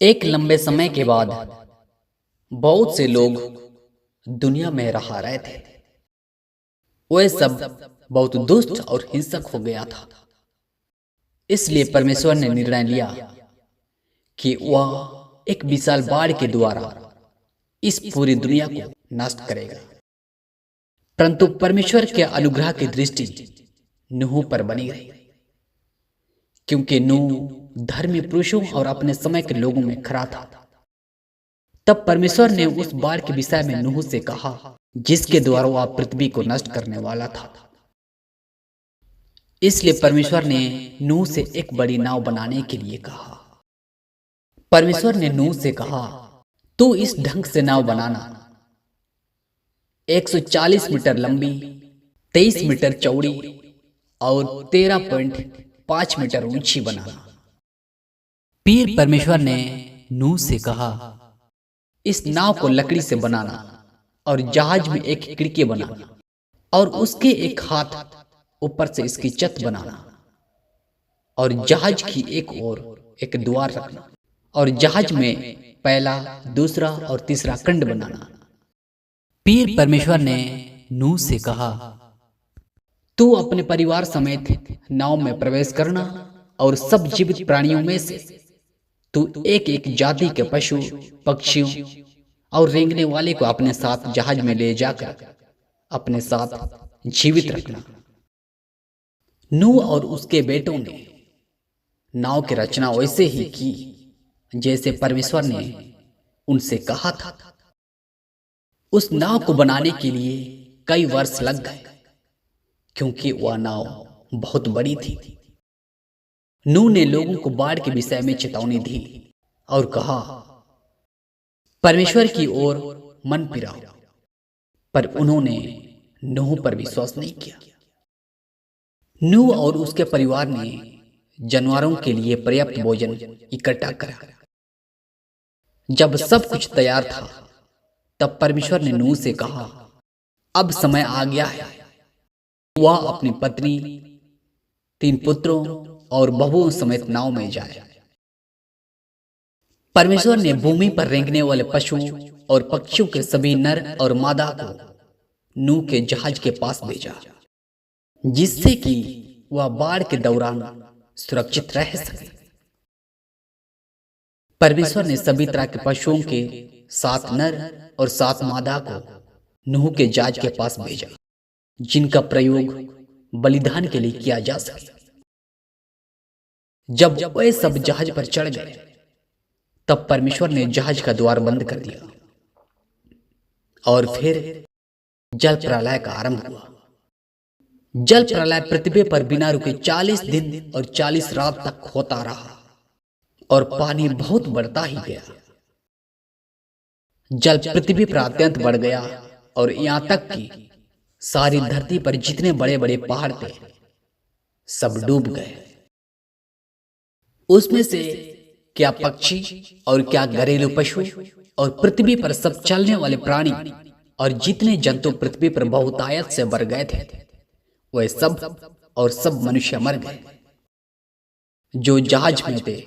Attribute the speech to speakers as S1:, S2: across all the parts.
S1: एक लंबे समय के बाद बहुत से लोग दुनिया में रह रहे थे। वे सब बहुत दुष्ट और हिंसक हो गया था। इसलिए परमेश्वर ने निर्णय लिया कि वह एक विशाल बाढ़ के द्वारा इस पूरी दुनिया को नष्ट करेगा। परंतु परमेश्वर के अनुग्रह की दृष्टि नूह पर बनी रही, क्योंकि नूह धर्मी पुरुषों और अपने समय के लोगों में खरा था। तब परमेश्वर ने उस बाढ़ के विषय में नूह से कहा, जिसके द्वारा वह पृथ्वी को नष्ट करने वाला था। इसलिए परमेश्वर ने नूह से एक बड़ी नाव बनाने के लिए कहा। परमेश्वर ने नूह से कहा, तू इस ढंग से नाव बनाना, 140 मीटर लंबी, 23 मीटर चौड़ी और 13.5 मीटर ऊंची बनाना। फिर परमेश्वर ने नूह से कहा, इस नाव को लकड़ी से बनाना और जहाज में एक खिड़की बनाना और उसके एक हाथ ऊपर से इसकी छत बनाना और जहाज की एक ओर एक द्वार रखना और जहाज में पहला, दूसरा और तीसरा खंड बनाना। फिर परमेश्वर ने नूह से कहा, तू अपने परिवार समेत नाव में प्रवेश करना और सब जीवित प्राणियों में से तू एक एक जाति के पशु, पक्षियों और रेंगने वाले को अपने साथ जहाज में ले जाकर अपने साथ जीवित रखना। नूह और उसके बेटों ने नाव की रचना वैसे ही की जैसे परमेश्वर ने उनसे कहा था। उस नाव को बनाने के लिए कई वर्ष लग गए, क्योंकि वह नाव बहुत बड़ी थी। नूह ने लोगों को बाढ़ के विषय में चेतावनी दी और कहा, परमेश्वर की ओर मन फिराओ, पर उन्होंने नूह पर विश्वास नहीं किया। नूह और उसके परिवार ने जानवरों के लिए पर्याप्त भोजन इकट्ठा करा। जब सब कुछ तैयार था, तब परमेश्वर ने नूह से कहा, अब समय आ गया है। वह अपनी पत्नी, 3 पुत्रों और बहुओं समेत नाव में जाए। परमेश्वर ने भूमि पर रेंगने वाले पशुओं और पक्षियों के सभी नर और मादा को नूह के जहाज के पास भेजा, जिससे कि वह बाढ़ के दौरान सुरक्षित रह सके। परमेश्वर ने सभी तरह के पशुओं के 7 नर और 7 मादा को नूह के जहाज के पास भेजा, जिनका प्रयोग बलिदान के लिए किया जा सके। जब वे सब जहाज पर चढ़ गए, तब परमेश्वर ने जहाज का द्वार बंद कर दिया और फिर जल प्रलय का आरंभ हुआ। जल प्रलय पृथ्वी पर बिना रुके 40 दिन और 40 रात तक होता रहा और पानी बहुत बढ़ता ही गया। जल पृथ्वी पर अत्यंत बढ़ गया और यहां तक कि सारी धरती पर जितने बड़े बड़े पहाड़ थे, सब डूब गए। उसमें से क्या पक्षी और क्या घरेलू पशु और पृथ्वी पर सब चलने वाले प्राणी और जितने जंतु पृथ्वी पर बहुतायत से बढ़ गए थे, वे सब और सब मनुष्य मर गए। जो जहाज में थे,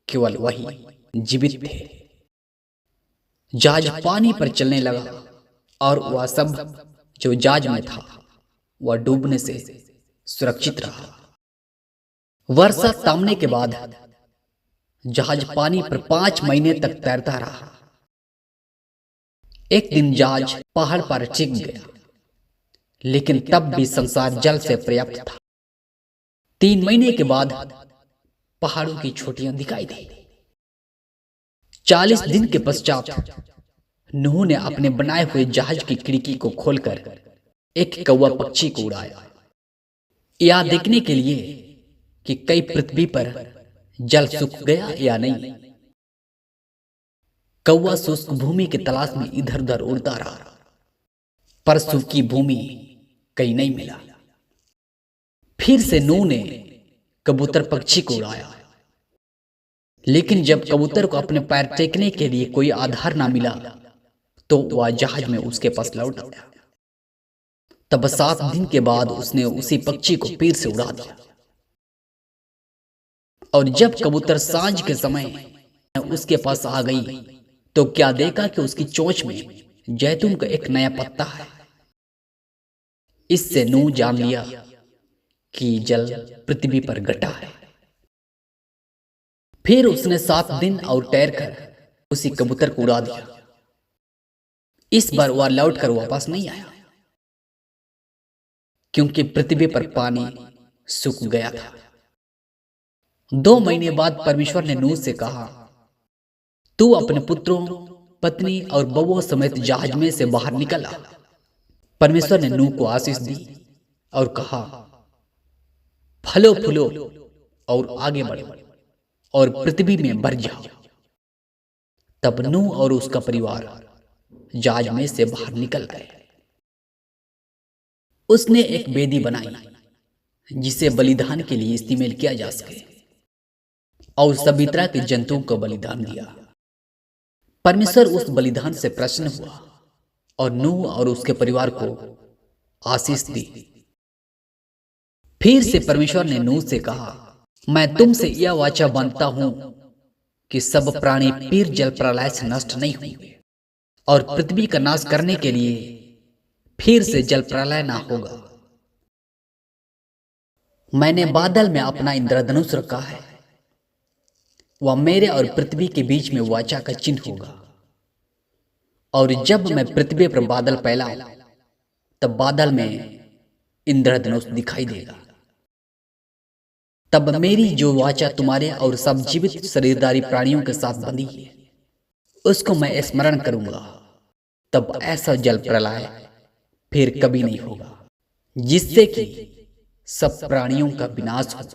S1: केवल वही जीवित थे। जहाज पानी पर चलने लगा और वह सब जो जहाज में था, वह डूबने से सुरक्षित रहा। वर्षा थमने के बाद जहाज पानी पर 5 महीने तक तैरता रहा। एक दिन जहाज पहाड़ पर टिक गया, लेकिन तब भी संसार जल से पर्याप्त था। 3 महीने के बाद पहाड़ों की चोटियां दिखाई दी। 40 दिन के पश्चात नूह ने अपने बनाए हुए जहाज की खिड़की को खोलकर एक कौवा पक्षी को उड़ाया, यह देखने के लिए कि कई पृथ्वी पर जल सूख गया या नहीं। कौवा शुष्क भूमि की तलाश में इधर उधर उड़ता रहा, पर सूखी भूमि कहीं नहीं मिला। फिर से नूह ने कबूतर पक्षी को उड़ाया, लेकिन जब कबूतर को अपने पैर टेकने के लिए कोई आधार ना मिला, तो वह जहाज में उसके पास लौट आया। तब 7 दिन के बाद उसने उसी पक्षी को फिर से उड़ा दिया। और जब कबूतर सांझ के समय उसके पास आ गई तो क्या देखा कि उसकी चोंच में जैतून का एक नया पत्ता है। इससे नूह जान लिया कि जल पृथ्वी पर घटा है। फिर उसने 7 दिन और ठहर कर उसी कबूतर को उड़ा दिया। इस बार वह लौट कर वापस नहीं आया, क्योंकि पृथ्वी पर पानी सूख गया था। 2 महीने बाद परमेश्वर ने नूह से कहा, तू अपने पुत्रों, पत्नी और बउओं समेत जहाज में से बाहर निकल आ। परमेश्वर ने नूह को आशीष दी और कहा, फलो फूलो और आगे बढ़ो और पृथ्वी में भर जाओ। तब नूह और उसका परिवार जहाज में से बाहर निकल गए। उसने एक वेदी बनाई जिसे बलिदान के लिए इस्तेमाल किया जा सके और सभी तरह के जंतुओं को बलिदान दिया। परमेश्वर उस बलिदान से प्रसन्न हुआ और नूह और उसके परिवार को आशीष दी। फिर से परमेश्वर ने नूह से कहा, मैं तुमसे यह वाचा बांधता हूं कि सब प्राणी फिर जल प्रलय से नष्ट नहीं होंगे और पृथ्वी का नाश करने के लिए फिर से जल प्रलय ना होगा। मैंने बादल में अपना इंद्रधनुष रखा है, वह मेरे और पृथ्वी के बीच में वाचा का चिन्ह होगा। और जब मैं पृथ्वी पर बादल फैलाऊं तब बादल में इंद्रधनुष दिखाई देगा। तब मेरी जो वाचा तुम्हारे और सब जीवित शरीरधारी प्राणियों के साथ बंधी है उसको मैं स्मरण करूंगा। तब ऐसा जल प्रलय फिर कभी नहीं होगा जिससे कि सब प्राणियों का विनाश हो।